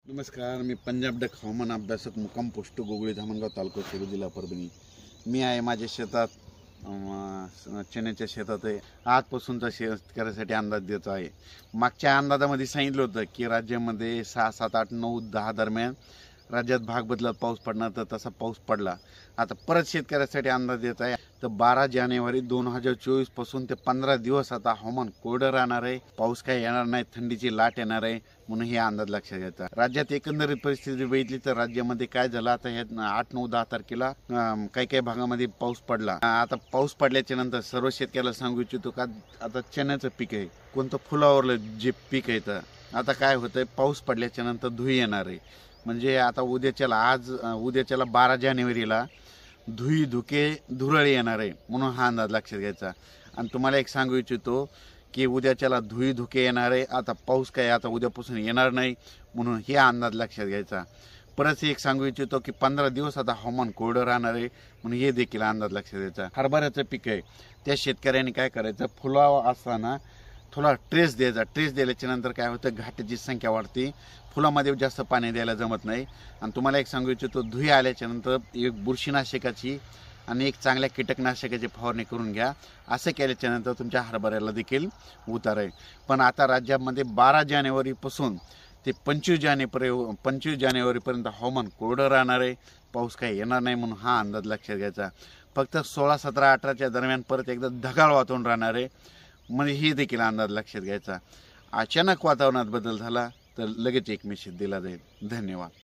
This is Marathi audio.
नमस्कार, मी पंजाब डक हवामान अभ्यासक मुक्काम पोस्ट गोगळी धामणगाव तालुका शिरूर जिल्हा परभणी. मी आहे माझ्या शेतात चण्याच्या शेतात आहे. आजपासूनचा शेतकऱ्यासाठी अंदाज देतो आहे. मागच्या अंदाजामध्ये सांगितलं होतं की राज्यामध्ये 6, 7, 8, 9, 10 दरम्यान राज्यात भाग बदलत पाऊस पडणार, तर तसा पाऊस पडला. आता परत शेतकऱ्यासाठी अंदाज देत आहे. तर 12 जानेवारी 2024 पासून ते 15 दिवस आता हवामान कोरडं राहणार आहे. पाऊस काही येणार नाही, थंडीची लाट येणार आहे, म्हणून हे अंदाज लक्षात घ्यायचा. राज्यात एकंदरीत परिस्थिती बघितली तर राज्यामध्ये काय झालं, आता हे 8, 9, 10 तारखेला काही काही भागामध्ये पाऊस पडला. आता पाऊस पडल्याच्या नंतर सर्व शेतकऱ्याला सांगू इच्छितो का आता चण्याचं पीक आहे, कोणतं फुलावरलं जे पीक आहे, तर आता काय होतंय, पाऊस पडल्याच्या नंतर धुई येणार आहे. म्हणजे आता उद्याच्याला 12 जानेवारीला धुई धुके धुरळी येणार आहे, म्हणून हा अंदाज लक्षात घ्यायचा. आणि तुम्हाला एक सांगू इच्छितो की उद्याच्याला धुई धुके येणार आहे. आता पाऊस काय आता उद्यापासून येणार नाही, म्हणून हे अंदाज लक्षात घ्यायचा. परत एक सांगू इच्छितो की 15 दिवस आता हवामान कोरडं राहणार आहे, म्हणून हे देखील अंदाज लक्षात घ्यायचा. हरभऱ्याचं पीक आहे, त्या शेतकऱ्यांनी काय करायचं, फुलावा असताना थोडा ट्रेस द्यायचा. ट्रेस दिल्याच्या नंतर काय होतं, घाटाची संख्या वाढते, फुलामध्ये जास्त पाणी द्यायला जमत नाही. आणि तुम्हाला एक सांगू इच्छितो, धुई आल्याच्या नंतर एक बुरशीनाशकाची आणि एक चांगल्या कीटकनाशकाची फवारणी करून घ्या. असं केल्याच्या नंतर तुमच्या हरभऱ्याला देखील उतार आहे. पण आता राज्यामध्ये 12 जानेवारीपासून ते 25 जानेवारीपर्यंत हवामान कोरडं राहणार आहे, पाऊस काही येणार नाही, म्हणून हा अंदाज लक्षात घ्यायचा. फक्त 16, 17, 18च्या दरम्यान परत एकदा ढगाळ वातावरण राहणार आहे, म्हणजे हे देखील अंदाज लक्षात घ्यायचा. अचानक वातावरणात बदल झाला तर लगेच एक मेसेज दिला जाईल. धन्यवाद.